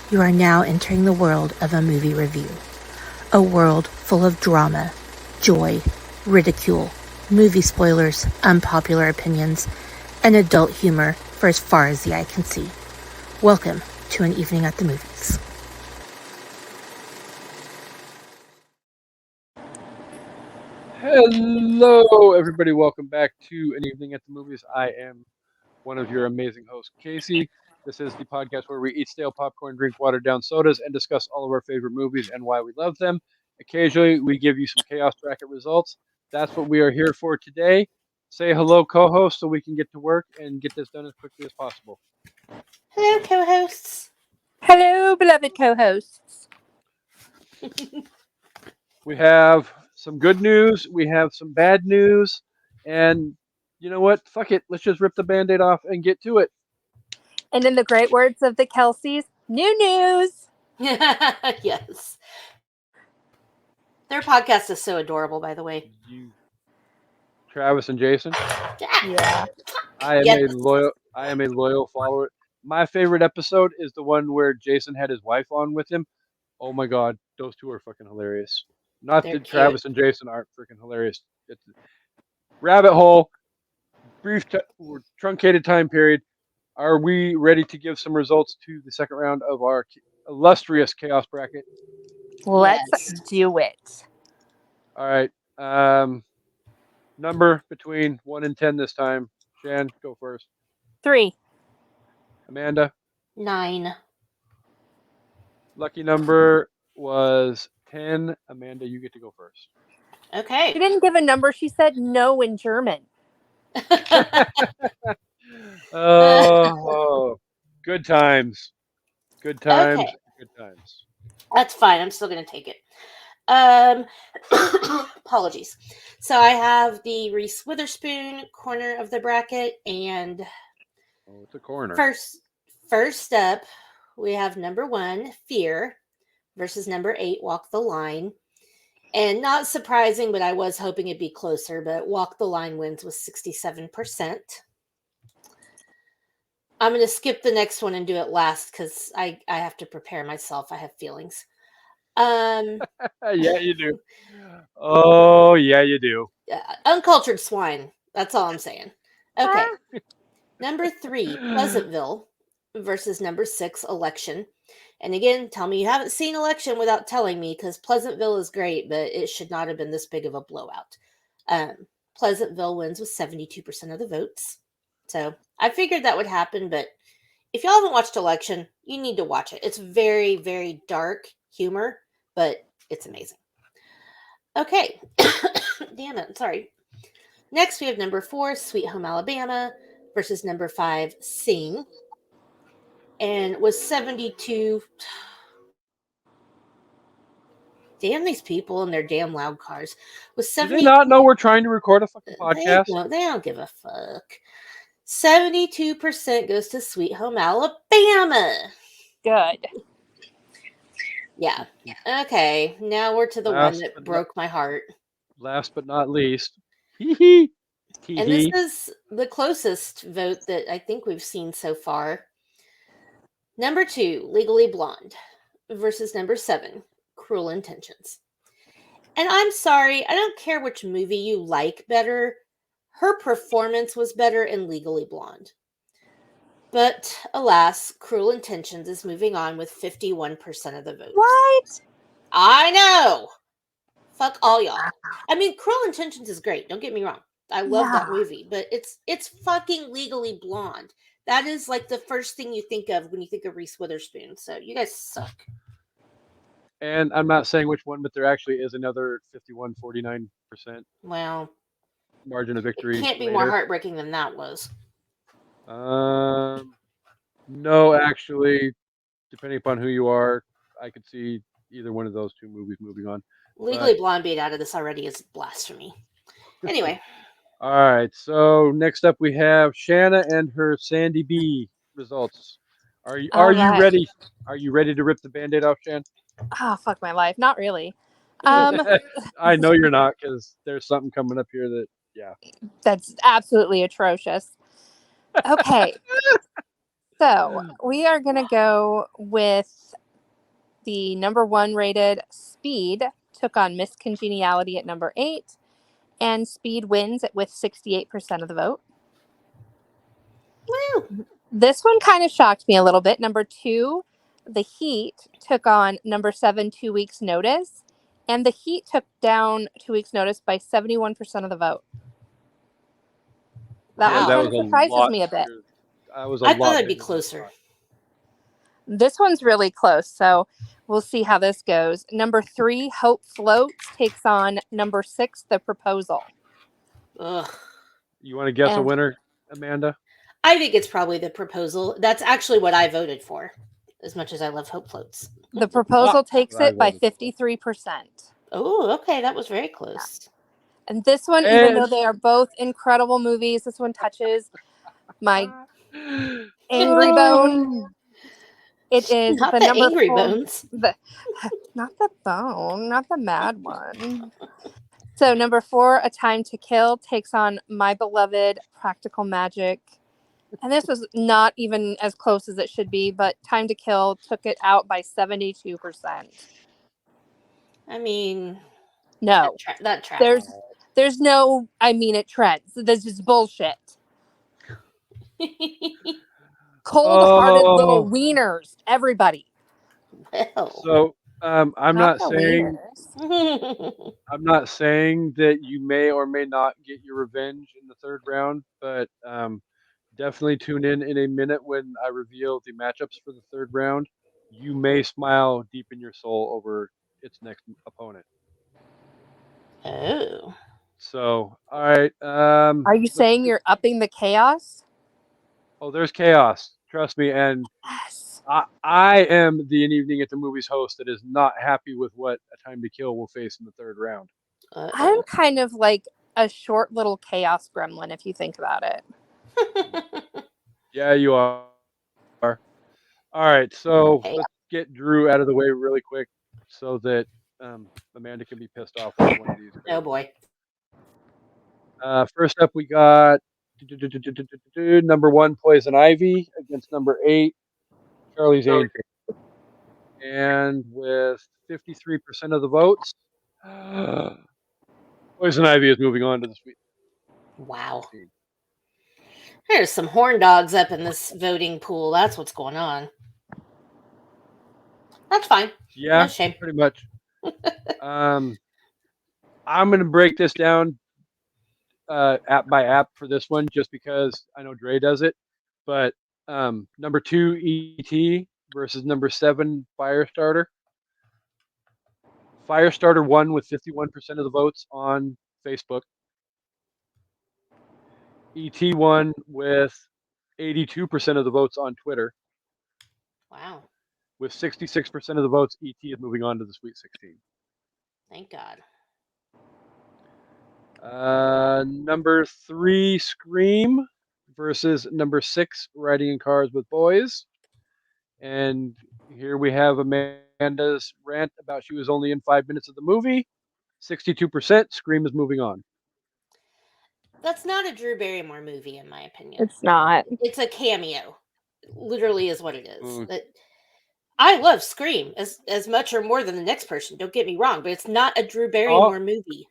You are now entering the world of a movie review. A world full of drama, joy, ridicule, movie spoilers, unpopular opinions, and adult humor for as far as the eye can see. Welcome to An Evening at the Movies. Hello, everybody. Welcome back to An Evening at the Movies. I am one of your amazing hosts, Casey. This is the podcast where we eat stale popcorn, drink watered down sodas, and discuss all of our favorite movies and why we love them. Occasionally, we give you some chaos bracket results. That's what we are here for today. Say hello, co-host, so we can get to work and get this done as quickly as possible. Hello, co-hosts. Hello, beloved co-hosts. We have some good news. We have some bad news. And you know what? Fuck it. Let's just rip the Band-Aid off and get to it. And in the great words of the Kelseys, new news. Yes. Their podcast is so adorable, by the way. Travis and Jason. Yeah. I am a loyal follower. My favorite episode is the one where Jason had his wife on with him. Oh my god, those two are fucking hilarious. Not They're that cute. Travis and Jason aren't freaking hilarious. It's rabbit hole, truncated time period. Are we ready to give some results to the second round of our illustrious chaos bracket? Let's do it. All right. Number between 1 and 10 this time. Shan, go first. 3. Amanda. 9. Lucky number was 10. Amanda, you get to go first. Okay. She didn't give a number. She said no in German. Oh, good times. Good times. Okay. Good times. That's fine. I'm still going to take it. Apologies. So I have the Reese Witherspoon corner of the bracket, and Oh, it's a corner. first up, we have number 1, Fear, versus number 8, Walk the Line. And not surprising, but I was hoping it'd be closer, but Walk the Line wins with 67%. I'm going to skip the next one and do it last because I have to prepare myself. I have feelings. Yeah, you do. Oh, yeah, you do. Uncultured swine. That's all I'm saying. Okay. Number 3, Pleasantville versus number 6, Election. And again, tell me you haven't seen Election without telling me, because Pleasantville is great, but it should not have been this big of a blowout. Pleasantville wins with 72% of the votes. So I figured that would happen, but if y'all haven't watched Election, you need to watch it. It's very, very dark humor, but it's amazing. Okay. Damn it. Sorry. Next, we have number 4, Sweet Home Alabama versus number 5, Sing. And was 72. Damn these people in their damn loud cars. Was Do 70. they not know we're trying to record a fucking podcast? They don't give a fuck. 72% goes to Sweet Home Alabama. Good. Yeah. Okay. Now we're to the one that broke my heart. Last but not least. Hee And this is the closest vote that I think we've seen so far. Number 2, Legally Blonde versus number 7, Cruel Intentions. And I'm sorry, I don't care which movie you like better. Her performance was better in Legally Blonde. But alas, Cruel Intentions is moving on with 51% of the vote. What? I know. Fuck all y'all. I mean, Cruel Intentions is great. Don't get me wrong. I love that movie, but it's fucking Legally Blonde. That is like the first thing you think of when you think of Reese Witherspoon. So you guys suck. And I'm not saying which one, but there actually is another 51-49% Well, margin of victory. It can't be more heartbreaking than that was. No, actually, depending upon who you are, I could see either one of those two movies moving on. Legally Blonde being out of this already is blasphemy. Anyway. All right. So next up we have Shanna and her Sandy B results. Are you ready? Are you ready to rip the Band-Aid off, Shan? Oh, fuck my life. Not really. I know you're not, because there's something coming up here that, yeah. That's absolutely atrocious. Okay. So we are going to go with the number 1 rated Speed took on Miss Congeniality at number 8, and Speed wins with 68% of the vote. Woo! This one kind of shocked me a little bit. Number 2, The Heat took on number 7, 2 Weeks Notice, and The Heat took down 2 Weeks Notice by 71% of the vote. That Wow. one that kind was of a surprises lot me a bit. bigger. I was a I lot thought it'd be bigger than I closer. thought. This one's really close, so we'll see how this goes. Number 3, Hope Floats takes on number 6, The Proposal. Ugh. You want to guess a And- winner, Amanda? I think it's probably The Proposal. That's actually what I voted for, as much as I love Hope Floats. The Proposal takes what I it by voted for. 53%. Oh, okay. That was very close. And this one, even And- though they are both incredible movies, this one touches my angry bone. It is Not the the number Angry 4. Bones. Not the bone, not the mad one. So number 4, A Time to Kill takes on my beloved Practical Magic. And this was not even as close as it should be, but Time to Kill took it out by 72%. I mean, No, that track. there's no, I mean, it treads. This is bullshit. Cold-hearted little wieners, everybody. Well. So I'm not the saying wieners. I'm not saying that you may or may not get your revenge in the third round, but definitely tune in a minute when I reveal the matchups for the third round. You may smile deep in your soul over its next opponent. Oh. So, all right. Are you saying you're upping the chaos? Oh, there's chaos. Trust me, and Yes. I am the An Evening at the Movies host that is not happy with what A Time to Kill will face in the third round. I'm kind of like a short little chaos gremlin, if you think about it. Yeah, you are. All right, so Okay. let's get Drew out of the way really quick so that Amanda can be pissed off with one of these. Oh boy. First up, we got number 1, Poison Ivy against number 8, Charlie's Angels. And with 53% of the votes, Poison Ivy is moving on to the Sweet. Wow. There's some horn dogs up in this voting pool. That's what's going on. That's fine. Yeah, No shame. pretty much. I'm going to break this down app by app for this one, just because I know Dre does it. But number 2, ET versus number 7, Firestarter. Firestarter won with 51% of the votes on Facebook. ET won with 82% of the votes on Twitter. Wow. With 66% of the votes, ET is moving on to the Sweet 16. Thank God. Number 3, Scream versus number 6, Riding in Cars with Boys. And here we have Amanda's rant about she was only in 5 minutes of the movie. 62%, Scream is moving on. That's not a Drew Barrymore movie, in my opinion. It's not. It's a cameo. Literally is what it is. Mm. That I love Scream as much or more than the next person. Don't get me wrong, but it's not a Drew Barrymore movie.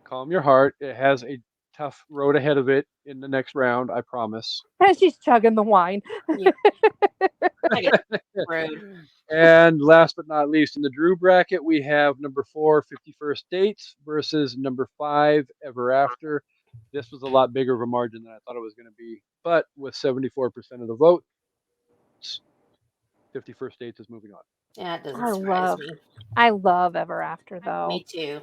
Calm your heart. It has a tough road ahead of it in the next round, I promise. She's chugging the wine. Rude. And last but not least, in the Drew bracket, we have number 4, 51st Dates versus number 5, Ever After. This was a lot bigger of a margin than I thought it was going to be. But with 74% of the vote, 51st Dates is moving on. Yeah, it doesn't surprise me. I love Ever After, though. Me too.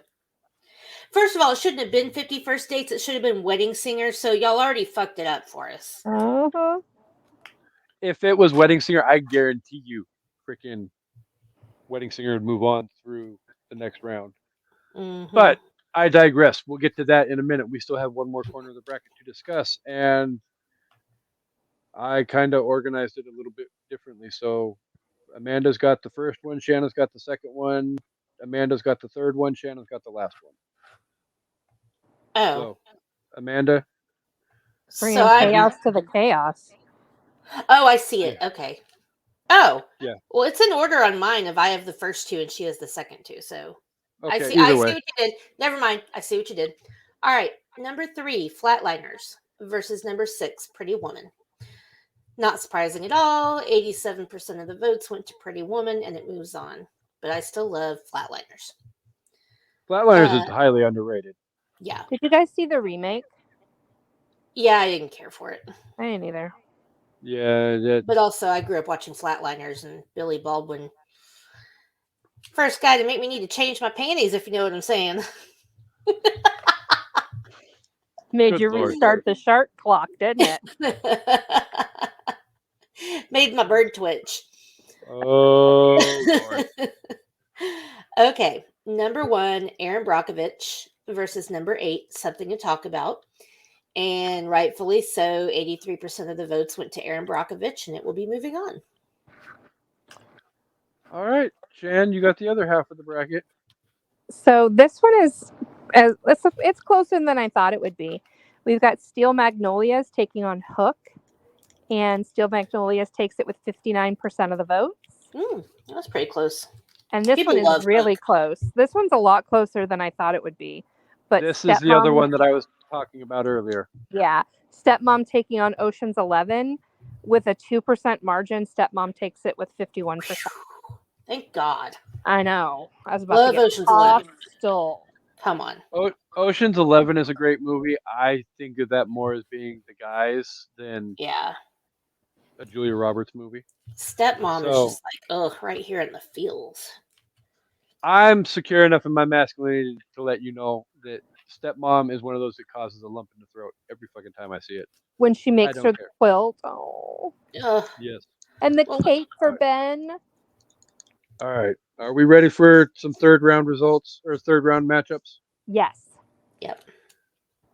First of all, it shouldn't have been 51st Dates. It should have been Wedding Singer. So y'all already fucked it up for us. Uh-huh. If it was Wedding Singer, I guarantee you freaking Wedding Singer would move on through the next round. Mhm. But I digress. We'll get to that in a minute. We still have one more corner of the bracket to discuss. And I kind of organized it a little bit differently. So Amanda's got the first one. Shanna's got the second one. Amanda's got the third one. Shanna's got the last one. Oh, So, Amanda, Bringing so I chaos to the chaos. Oh, I see it. Okay. Oh. Yeah. Well, it's in order on mine. If I have the first two and she has the second two, so I Okay. see. I Either see way. what you did. Never mind. I see what you did. All right. Number 3, Flatliners versus number 6, Pretty Woman. Not surprising at all. 87% of the votes went to Pretty Woman, and it moves on. But I still love Flatliners. Flatliners is highly underrated. Yeah. Did you guys see the remake? Yeah, I didn't care for it. I didn't either. Yeah. But also, I grew up watching Flatliners and Billy Baldwin. First guy to make me need to change my panties, if you know what I'm saying. Made Good you Lord. restart the shark clock, didn't it? Made my bird twitch. Oh Lord. Okay, number 1, Aaron Brockovich versus number 8, Something to Talk About. And rightfully so, 83% of the votes went to Aaron Brockovich, and it will be moving on. All right, Jan, you got the other half of the bracket. So this one is it's closer than I thought it would be. We've got Steel Magnolias taking on Hook, and Steel Magnolias takes it with 59% of the votes. That was pretty close. And this People one love is really Hook. close. This one's a lot closer than I thought it would be. But This is the other Stepmom- one that I was talking about earlier. Yeah, Stepmom taking on Ocean's 11 with a 2% margin. Stepmom takes it with 51%. Thank God. I know. I was about Love to get Ocean's 11. hostile. Come on. Ocean's 11 is a great movie. I think of that more as being the guys than Yeah. a Julia Roberts movie. Stepmom is So- just like, oh, right here in the feels. I'm secure enough in my masculinity to let you know that Stepmom is one of those that causes a lump in the throat every fucking time I see it. When she makes don't her care. the quilt. Oh. Ugh. Yes. And the Well, cake for alright. Ben. All right. Are we ready for some third round results or third round matchups? Yes. Yep.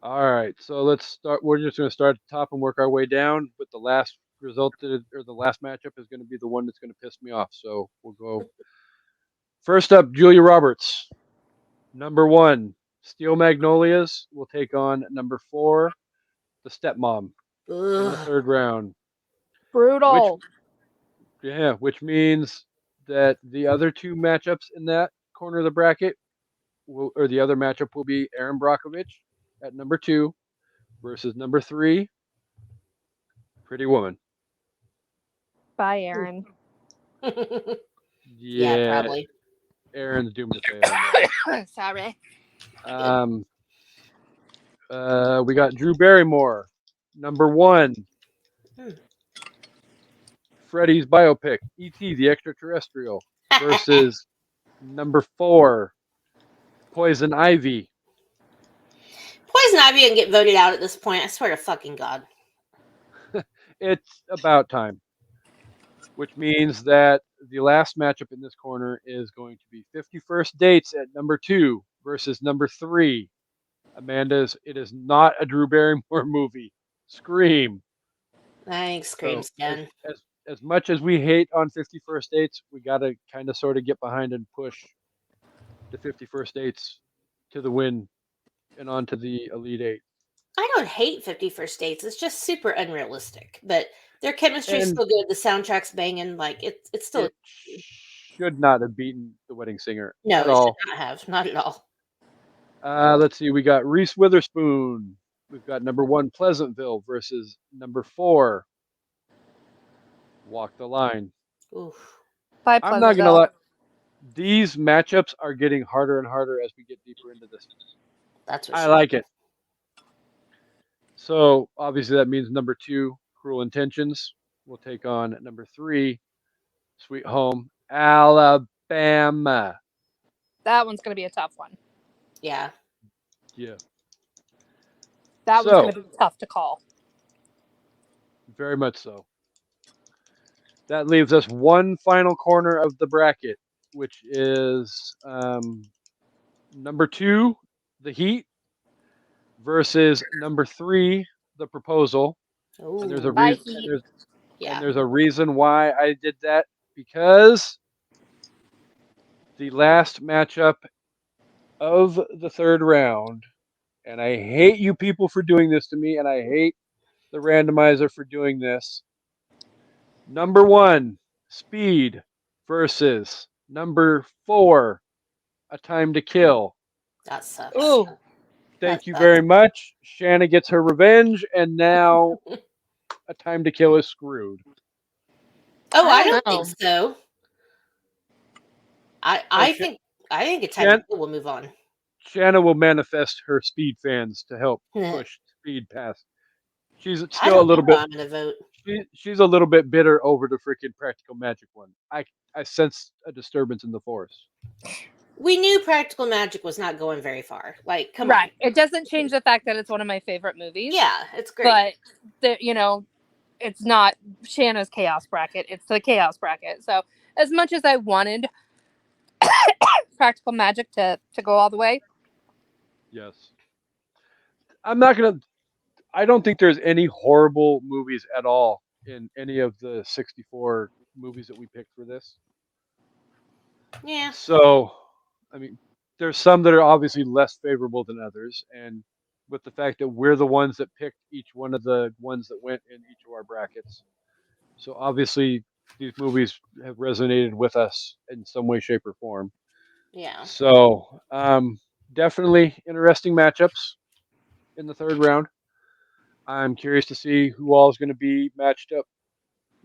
All right. So let's start. We're just going to start at the top and work our way down. But the last result or the last matchup is going to be the one that's going to piss me off. So we'll go. First up, Julia Roberts. Number 1, Steel Magnolias will take on number 4, the Stepmom, in the Ugh. third round. Brutal. Which means that the other two matchups in that corner of the bracket, or the other matchup will be Aaron Brockovich at number 2 versus number 3, Pretty Woman. Bye, Aaron. Yeah, probably. Aaron's doomed to fail. Sorry. We got Drew Barrymore, number 1. Hmm. Freddy's biopic, E.T. the Extraterrestrial, versus number 4, Poison Ivy. Poison Ivy didn't get voted out at this point. I swear to fucking God. It's about time. Which means that the last matchup in this corner is going to be 51st Dates at number 2 versus number 3. Amanda's It Is Not a Drew Barrymore Movie. Scream. Thanks, Scream's done. As much as we hate on 51st Dates, we got to kind of sort of get behind and push the 51st Dates to the win and on to the Elite 8. I don't hate 51st Dates. It's just super unrealistic. But their chemistry's And- still good. The soundtrack's banging. Like, it's still... It should not have beaten The Wedding Singer No, at it all. should not have. Not at all. Let's see. We got Reese Witherspoon. We've got number 1, Pleasantville, versus number 4, Walk the Line. Oof. Bye, I'm not going to Pleasantville. lie. These matchups are getting harder and harder as we get deeper into this. That's what I she... like it. So, obviously, that means number 2, Cruel Intentions, will take on number 3, Sweet Home Alabama. That one's going to be a tough one. Yeah. Yeah, That So- one's going to be tough to call. very much so. That leaves us one final corner of the bracket, which is number 2, The Heat, versus number 3, The Proposal. Ooh. And there's a Bye, reason. Heat. Yeah. And there's a reason why I did that, because the last matchup of the third round, and I hate you people for doing this to me, and I hate the randomizer for doing this, Number 1, Speed versus number 4, A Time to Kill. That sucks. Ooh, Thank That you sucks. very much. Shanna gets her revenge, and now A Time to Kill is screwed. Oh, I I don't don't think so. I Oh, think A Time to Kill will move on. Shanna will manifest her Speed fans to help I push Speed past. She's still a don't know little how bit. I'm gonna vote. She's a little bit bitter over the freaking Practical Magic one. I sense a disturbance in the force. We knew Practical Magic was not going very far. Like, come right. on. It doesn't change the fact that it's one of my favorite movies. Yeah, it's great. But it's not Shanna's chaos bracket. It's the chaos bracket. So as much as I wanted Practical Magic to go all the way, Yes. I'm not gonna. I don't think there's any horrible movies at all in any of the 64 movies that we picked for this. Yeah. So, I mean, there's some that are obviously less favorable than others, and with the fact that we're the ones that picked each one of the ones that went in each of our brackets, so obviously these movies have resonated with us in some way, shape, or form. Yeah. So, definitely interesting matchups in the third round. I'm curious to see who all is going to be matched up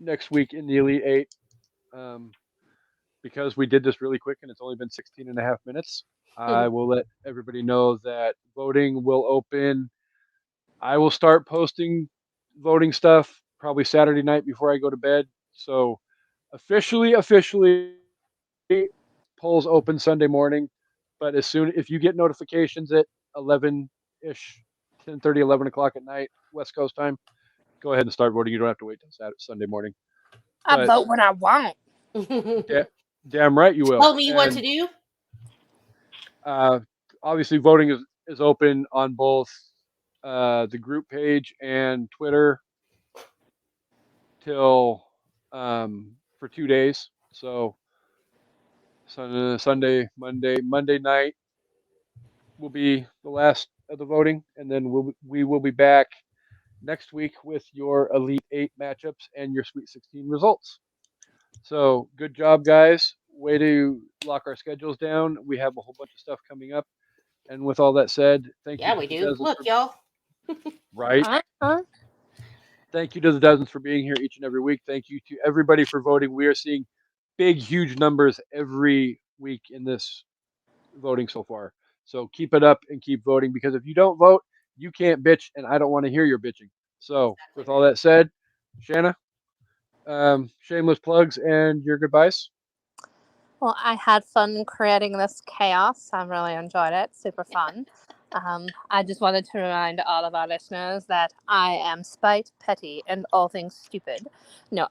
next week in the Elite Eight. Um, because we did this really quick and it's only been 16 and a half minutes, I will let everybody know that voting will open. I will start posting voting stuff probably Saturday night before I go to bed. So officially, polls open Sunday morning. But if you get notifications at 11 ish, 10:30, 11 o'clock at night, West Coast time, go ahead and start voting. You don't have to wait till Sunday morning. I But vote when I want. damn right you will. Tell me what And to do. uh, obviously, voting is open on both the group page and Twitter till for 2 days. So Sunday, Monday night will be the last of the voting, and then we will be back next week with your Elite Eight matchups and your Sweet 16 results. So good job, guys. Way to lock our schedules down. We have a whole bunch of stuff coming up. And with all that said, thank you Yeah, to we the do. dozens Look, y'all. right. Uh-huh. Thank you to the dozens for being here each and every week. Thank you to everybody for voting. We are seeing big, huge numbers every week in this voting so far. So keep it up and keep voting, because if you don't vote, you can't bitch, and I don't want to hear your bitching. So with all that said, Shanna, shameless plugs and your goodbyes. Well, I had fun creating this chaos. I really enjoyed it. Super fun. I just wanted to remind all of our listeners that I am spite, petty, and all things stupid. No,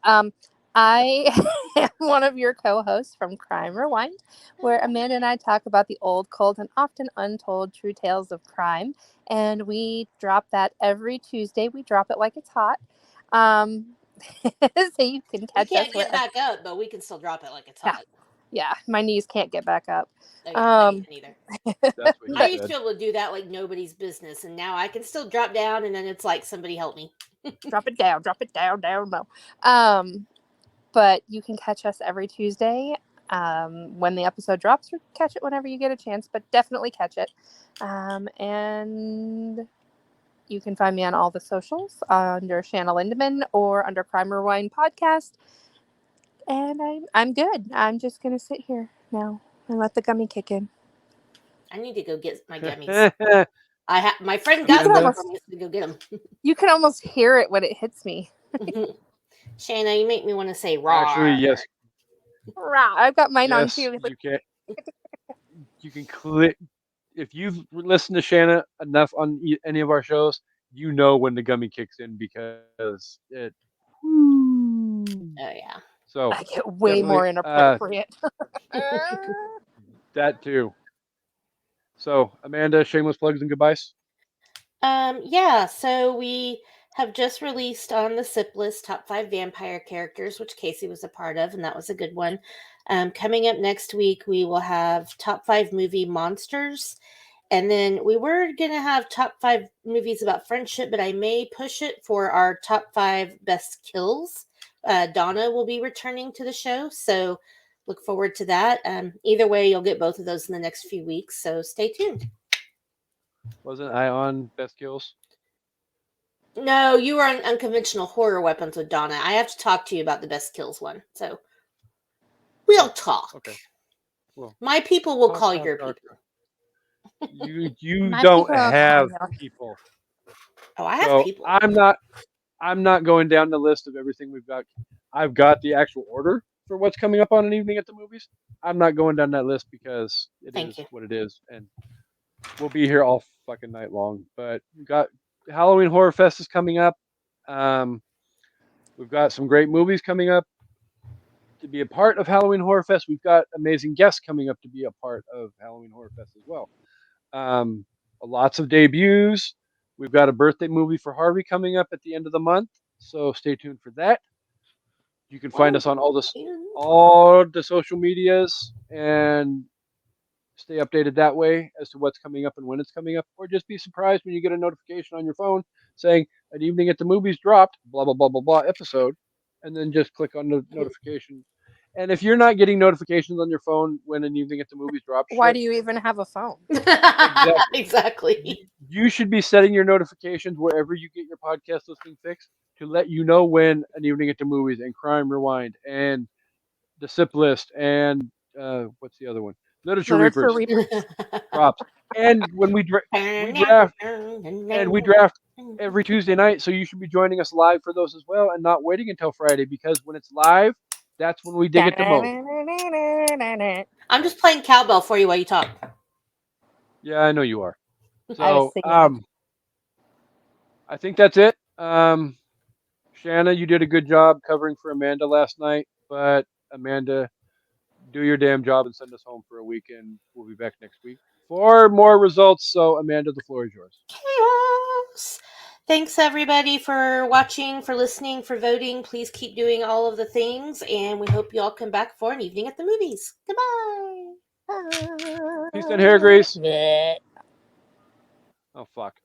I am one of your co-hosts from Crime Rewind, where Amanda and I talk about the old, cold, and often untold true tales of crime. And we drop that every Tuesday. We drop it like it's hot. Um, so you can We catch us can't get wherever. back up, but we can still drop it like it's Yeah. hot. Yeah, my knees can't get back up. Oh, yeah, not even either. That's what I he used to said. be able to do that like nobody's business, and now I can still drop down, and then it's like somebody help me. Drop it down, down low. But you can catch us every Tuesday when the episode drops, or catch it whenever you get a chance, but definitely catch it. And you can find me on all the socials under Shanna Lindemann or under Crime Rewind Podcast. And I'm good. I'm just gonna sit here now and let the gummy kick in. I need to go get my gummies. My friend You got can some Amanda? for me, so go get them. You can almost hear it when it hits me. Shanna, you make me want to say raw. Actually, yes, Rah, I've got mine on yes, too. It's like, you can. You can click if you've listened to Shanna enough on any of our shows. You know when the gummy kicks in because it. Oh yeah. So I get way definitely, more inappropriate. that too. So Amanda, shameless plugs and goodbyes. Yeah, so we have just released on the SIP list top 5 vampire characters, which Casey was a part of, and that was a good one. Coming up next week, we will have top 5 movie monsters. And then we were going to have top 5 movies about friendship, but I may push it for our top 5 best kills Donna will be returning to the show, so look forward to that. Either way, you'll get both of those in the next few weeks, so stay tuned. Wasn't I on Best Kills? No, you were on Unconventional Horror Weapons with Donna. I have to talk to you about the Best Kills one, so we'll talk. Okay. Well, My people will talk, call talk, your talk, people. My don't people are have calling you. people. Oh, I have So people. I'm not going down the list of everything we've got. I've got the actual order for what's coming up on an evening at the movies. I'm not going down that list because it Thank is you. what it is, and we'll be here all fucking night long. But we've got Halloween Horror Fest is coming up. We've got some great movies coming up to be a part of Halloween Horror Fest. We've got amazing guests coming up to be a part of Halloween Horror Fest as well. Lots of debuts. We've got a birthday movie for Harvey coming up at the end of the month, so stay tuned for that. You can find us on all the social medias and stay updated that way as to what's coming up and when it's coming up, or just be surprised when you get a notification on your phone saying an evening at the movies dropped, blah blah blah blah blah episode, and then just click on the notification. And if you're not getting notifications on your phone when an evening at the movies drops, Why do you even have a phone? Exactly. you should be setting your notifications wherever you get your podcast listening fix to let you know when an evening at the movies and Crime Rewind and the Sip List and what's the other one? Literature Reapers drops. And when we draft every Tuesday night, so you should be joining us live for those as well and not waiting until Friday, because when it's live, that's when we dig it the most. I'm just playing cowbell for you while you talk. Yeah, I know you are. I was So singing. I think that's it. Shanna, you did a good job covering for Amanda last night, but Amanda, do your damn job and send us home for a weekend. We'll be back next week for more results. So Amanda, the floor is yours. Chaos. Thanks everybody for watching, for listening, for voting. Please keep doing all of the things, and we hope you all come back for an evening at the movies. Goodbye. Peace and hair grease. Bleh. Oh fuck.